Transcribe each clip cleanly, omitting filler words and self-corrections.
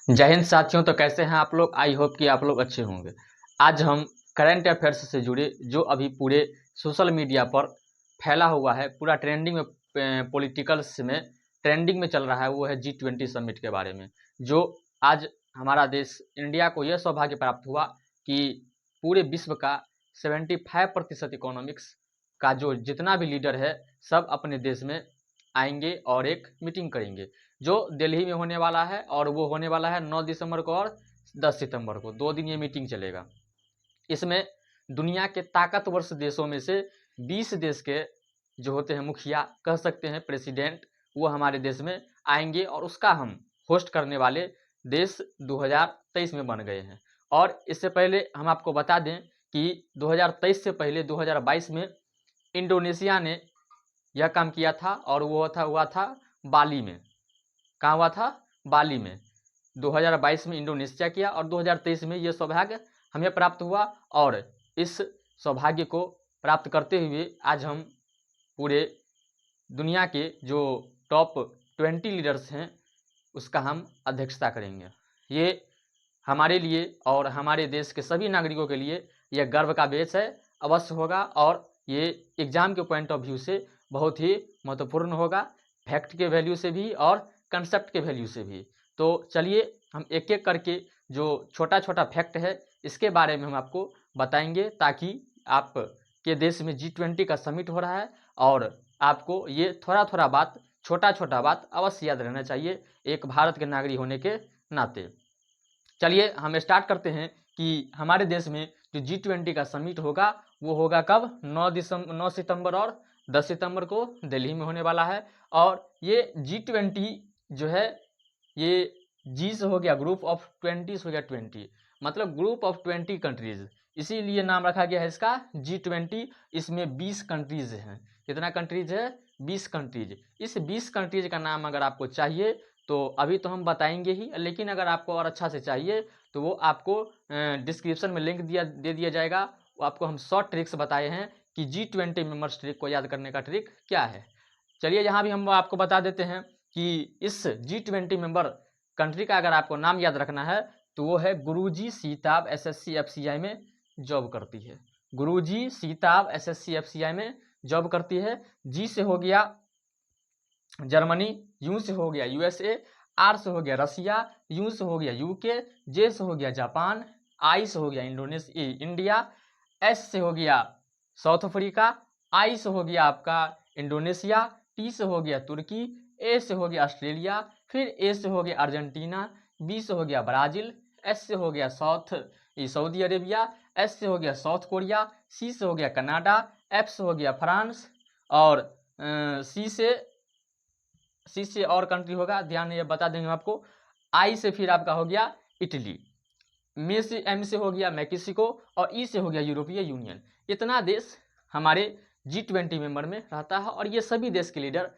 जय हिंद साथियों। तो कैसे हैं आप लोग? आई होप कि आप लोग अच्छे होंगे। आज हम करंट अफेयर्स से जुड़े जो अभी पूरे सोशल मीडिया पर फैला हुआ है, पूरा ट्रेंडिंग में, पॉलिटिकल्स में ट्रेंडिंग में चल रहा है, वो है G20 समिट के बारे में। जो आज हमारा देश इंडिया को यह सौभाग्य प्राप्त हुआ कि पूरे विश्व का 75% इकोनॉमिक्स का जो जितना भी लीडर है सब अपने देश में आएंगे और एक मीटिंग करेंगे जो दिल्ली में होने वाला है। और वो होने वाला है 9 दिसंबर को और 10 सितंबर को। 2 दिन ये मीटिंग चलेगा। इसमें दुनिया के ताकतवर देशों में से 20 देश के जो होते हैं मुखिया, कह सकते हैं प्रेसिडेंट, वो हमारे देश में आएंगे और उसका हम होस्ट करने वाले देश 2023 में बन गए हैं। और इससे पहले हम आपको बता दें कि 2023 से पहले 2022 में इंडोनेशिया ने यह काम किया था और वो हुआ था बाली में। कहाँ हुआ था? बाली में। 2022 में इंडोनेशिया किया और 2023 में ये सौभाग्य हमें प्राप्त हुआ। और इस सौभाग्य को प्राप्त करते हुए आज हम पूरे दुनिया के जो टॉप 20 लीडर्स हैं उसका हम अध्यक्षता करेंगे। ये हमारे लिए और हमारे देश के सभी नागरिकों के लिए यह गर्व का विषय है, अवश्य होगा। और ये एग्जाम के पॉइंट ऑफ व्यू से बहुत ही महत्वपूर्ण होगा, फैक्ट के वैल्यू से भी और कंसेप्ट के वैल्यू से भी। तो चलिए हम एक एक करके जो छोटा छोटा फैक्ट है इसके बारे में हम आपको बताएंगे, ताकि आप के देश में G20 का समिट हो रहा है और आपको ये थोड़ा थोड़ा बात, छोटा छोटा बात अवश्य याद रहना चाहिए एक भारत के नागरिक होने के नाते। चलिए हम स्टार्ट करते हैं कि हमारे देश में जो G20 का समिट होगा वो होगा कब? 9 सितंबर और 10 सितंबर को दिल्ली में होने वाला है। और ये G20 जो है ये जी से हो गया ग्रुप ऑफ 20 से हो गया 20, मतलब ग्रुप ऑफ 20 कंट्रीज, इसीलिए नाम रखा गया है इसका G20। इसमें 20 कंट्रीज हैं। कितना कंट्रीज है? 20 कंट्रीज। इस 20 कंट्रीज का नाम अगर आपको चाहिए तो अभी तो हम बताएंगे ही, लेकिन अगर आपको और अच्छा से चाहिए तो वो आपको डिस्क्रिप्शन में लिंक दे दिया जाएगा। वो आपको हम शॉर्ट ट्रिक्स बताए हैं कि G20 मेंबर्स ट्रिक को याद करने का ट्रिक क्या है। चलिए यहाँ भी हम आपको बता देते हैं कि इस G20 मेंबर कंट्री का अगर आपको नाम याद रखना है तो वो है गुरुजी सीताब SSC FCI में जॉब करती है। गुरुजी सीताब SSC FCI में जॉब करती है। जी से हो गया जर्मनी, यू से हो गया USA, आर से हो गया रसिया, यू से हो गया UK, जे से हो गया जापान, आई से हो गया इंडिया, एस से हो गया साउथ अफ्रीका, आई से हो गया आपका इंडोनेशिया, टी से हो गया तुर्की, ए से हो गया ऑस्ट्रेलिया, फिर ए से हो गया अर्जेंटीना, बी से हो गया ब्राज़ील, एस से हो गया सऊदी अरेबिया, एस से हो गया साउथ कोरिया, सी से हो गया कनाडा, एफ से हो गया फ्रांस, और सी से और कंट्री होगा, ध्यान ये बता देंगे आपको। आई से फिर आपका हो गया इटली, एम से हो गया मैक्सिको, और ई से हो गया यूरोपीय यूनियन। इतना देश हमारे G20 मेंबर में रहता है और ये सभी देश के लीडर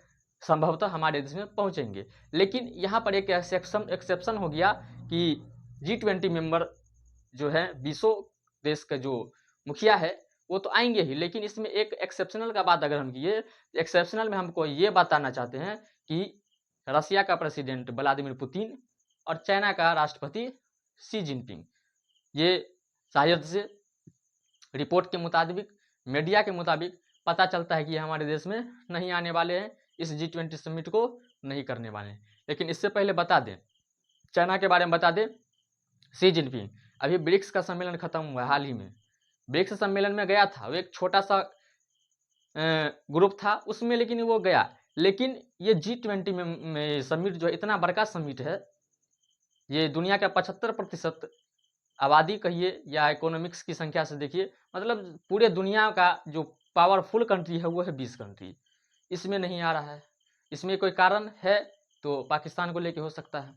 संभवतः हमारे देश में पहुंचेंगे। लेकिन यहाँ पर एक एक्सेप्शन हो गया कि G20 मेंबर जो है 20 देश का जो मुखिया है वो तो आएंगे ही, लेकिन इसमें एक एक्सेप्शनल का बात अगर हम किए, एक्सेप्शनल में हमको ये बताना चाहते हैं कि रसिया का प्रेसिडेंट व्लादिमीर पुतिन और चाइना का राष्ट्रपति शी जिनपिंग, ये शायद से रिपोर्ट के मुताबिक, मीडिया के मुताबिक पता चलता है कि हमारे देश में नहीं आने वाले हैं, इस G20 समिट को नहीं करने वाले हैं। लेकिन इससे पहले बता दें, चाइना के बारे में बता दें, शी जिनपिंग अभी ब्रिक्स का सम्मेलन खत्म हुआ हाल ही में, ब्रिक्स सम्मेलन में गया था। वो एक छोटा सा ग्रुप था उसमें, लेकिन वो गया। लेकिन ये G20 में समिट जो इतना बड़का समिट है, ये दुनिया का 75% आबादी कहिए या इकोनॉमिक्स की संख्या से देखिए, मतलब पूरे दुनिया का जो पावरफुल कंट्री है वो है 20 कंट्री। इसमें नहीं आ रहा है। इसमें कोई कारण है तो पाकिस्तान को लेके हो सकता है,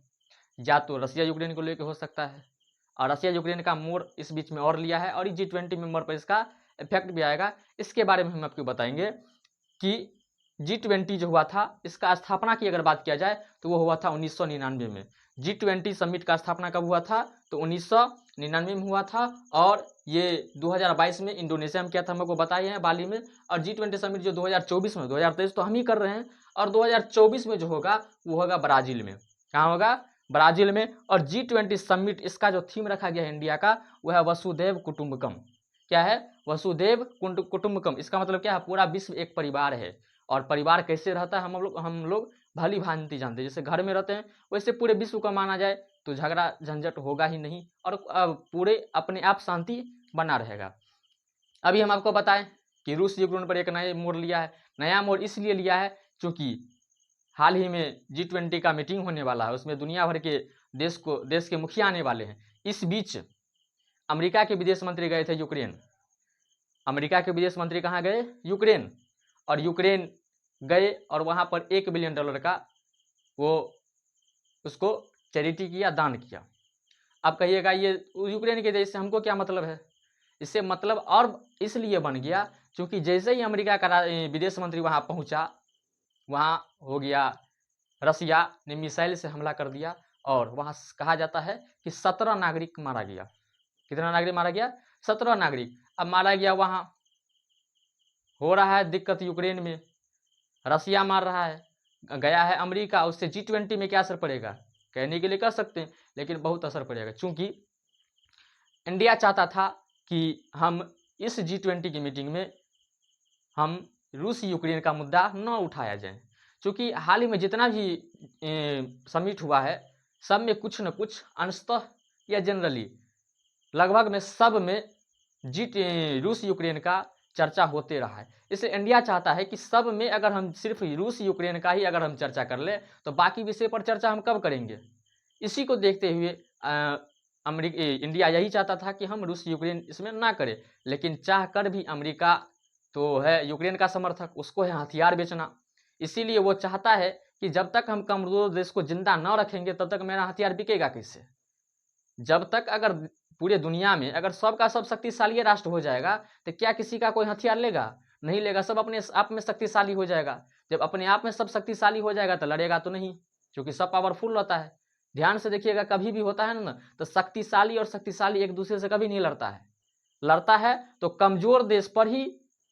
या तो रसिया यूक्रेन को लेके हो सकता है, और रसिया यूक्रेन का मोड़ इस बीच में और लिया है, और G20 मेंबर पर इसका इफेक्ट भी आएगा। इसके बारे में हम आपको बताएंगे कि G20 जो हुआ था इसका स्थापना की अगर बात किया जाए तो वो हुआ था 1999 में। G20 समिट का स्थापना कब हुआ था? तो 1999 में हुआ था, और ये 2022 में इंडोनेशिया में किया था, हमको बताए हैं बाली में। और G20 समिट जो 2024 में, 2023 तो हम ही कर रहे हैं, और 2024 में जो होगा वो होगा ब्राज़ील में। कहाँ होगा? ब्राजील में। और G20 समिट, इसका जो थीम रखा गया है इंडिया का, वह है वसुधैव कुटुंबकम। क्या है? वसुधैव कुटुंबकम। इसका मतलब क्या है? पूरा विश्व एक परिवार है। और परिवार कैसे रहता है हम लोग भली भांति जानते हैं। जैसे घर में रहते हैं वैसे पूरे विश्व को माना जाए तो झगड़ा झंझट होगा ही नहीं, और पूरे अपने आप शांति बना रहेगा। अभी हम आपको बताएं कि रूस यूक्रेन पर एक नया मोड़ लिया है। नया मोड़ इसलिए लिया है क्योंकि हाल ही में G20 का मीटिंग होने वाला है, उसमें दुनिया भर के देश के मुखिया आने वाले हैं। इस बीच अमेरिका के विदेश मंत्री गए थे यूक्रेन। अमेरिका के विदेश मंत्री कहाँ गए? यूक्रेन। और यूक्रेन गए और वहाँ पर $1 बिलियन का वो उसको चैरिटी किया, दान किया। अब कहिएगा ये यूक्रेन के देश से हमको क्या मतलब है? इससे मतलब और इसलिए बन गया क्योंकि जैसे ही अमेरिका का विदेश मंत्री वहाँ पहुँचा, वहाँ हो गया रसिया ने मिसाइल से हमला कर दिया, और वहाँ कहा जाता है कि 17 नागरिक मारा गया। कितना नागरिक मारा गया? 17 नागरिक। अब मारा गया, वहाँ हो रहा है दिक्कत यूक्रेन में, रसिया मार रहा है, गया है अमेरिका, उससे G20 में क्या असर पड़ेगा? कहने के लिए कह सकते हैं, लेकिन बहुत असर पड़ेगा। क्योंकि इंडिया चाहता था कि हम इस G20 की मीटिंग में हम रूस यूक्रेन का मुद्दा न उठाया जाए, क्योंकि हाल ही में जितना भी समिट हुआ है सब में कुछ न कुछ अंशतः या जनरली लगभग में सब में रूस यूक्रेन का चर्चा होते रहा है। इसलिए इंडिया चाहता है कि सब में अगर हम सिर्फ रूस यूक्रेन का ही अगर हम चर्चा कर ले तो बाकी विषय पर चर्चा हम कब करेंगे? इसी को देखते हुए इंडिया यही चाहता था कि हम रूस यूक्रेन इसमें ना करें, लेकिन चाह कर भी अमेरिका तो है यूक्रेन का समर्थक, उसको है हथियार बेचना। इसीलिए वो चाहता है कि जब तक हम कमजोर देश को जिंदा न रखेंगे तब तक मेरा हथियार बिकेगा कैसे? जब तक अगर पूरे दुनिया में अगर सबका सब शक्तिशाली राष्ट्र हो जाएगा तो क्या किसी का कोई हथियार लेगा? नहीं लेगा। सब अपने आप में शक्तिशाली हो जाएगा। जब अपने आप में सब शक्तिशाली हो जाएगा तो लड़ेगा तो नहीं, क्योंकि सब पावरफुल रहता है। ध्यान से देखिएगा, कभी भी होता है ना तो शक्तिशाली और शक्तिशाली एक दूसरे से कभी नहीं लड़ता है। लड़ता है तो कमजोर देश पर ही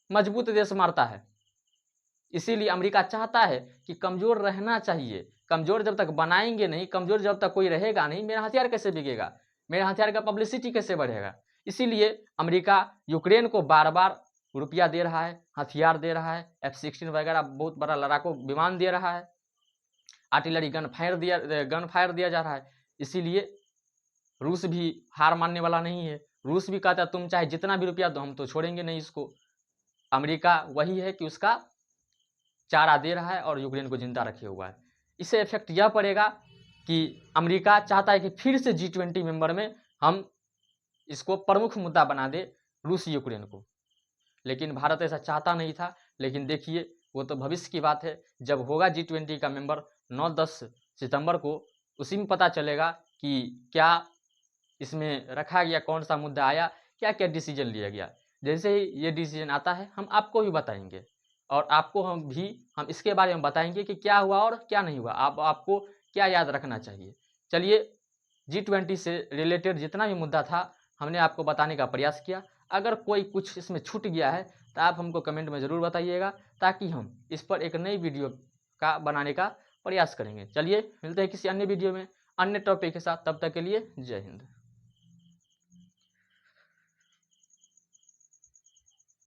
मजबूत देश मारता है। इसीलिए अमेरिका चाहता है कि कमजोर रहना चाहिए। कमजोर जब तक बनाएंगे नहीं, कमजोर जब तक कोई रहेगा नहीं, मेरा हथियार कैसे बिकेगा? मेरा हथियार का पब्लिसिटी कैसे बढ़ेगा? इसीलिए अमेरिका यूक्रेन को बार बार रुपया दे रहा है, हथियार दे रहा है, F-16 वगैरह बहुत बड़ा लड़ाकू विमान दे रहा है, आर्टिलरी गन फायर दिया जा रहा है। इसीलिए रूस भी हार मानने वाला नहीं है। रूस भी कहता है तुम चाहे जितना भी रुपया दो हम तो छोड़ेंगे नहीं इसको। अमेरिका वही है कि उसका चारा दे रहा है और यूक्रेन को जिंदा रखे हुआ है। इससे इफेक्ट यह पड़ेगा कि अमेरिका चाहता है कि फिर से G20 मेंबर में हम इसको प्रमुख मुद्दा बना दे रूस यूक्रेन को, लेकिन भारत ऐसा चाहता नहीं था। लेकिन देखिए वो तो भविष्य की बात है, जब होगा G20 का मेंबर 9-10 सितंबर को, उसी में पता चलेगा कि क्या इसमें रखा गया, कौन सा मुद्दा आया, क्या क्या डिसीजन लिया गया। जैसे ही ये डिसीजन आता है हम आपको भी बताएंगे, और आपको हम इसके बारे में बताएंगे कि क्या हुआ और क्या नहीं हुआ, आपको क्या याद रखना चाहिए। चलिए, G20 से रिलेटेड जितना भी मुद्दा था हमने आपको बताने का प्रयास किया। अगर कोई कुछ इसमें छूट गया है तो आप हमको कमेंट में ज़रूर बताइएगा, ताकि हम इस पर एक नई वीडियो का बनाने का प्रयास करेंगे। चलिए मिलते हैं किसी अन्य वीडियो में अन्य टॉपिक के साथ, तब तक के लिए जय हिंद।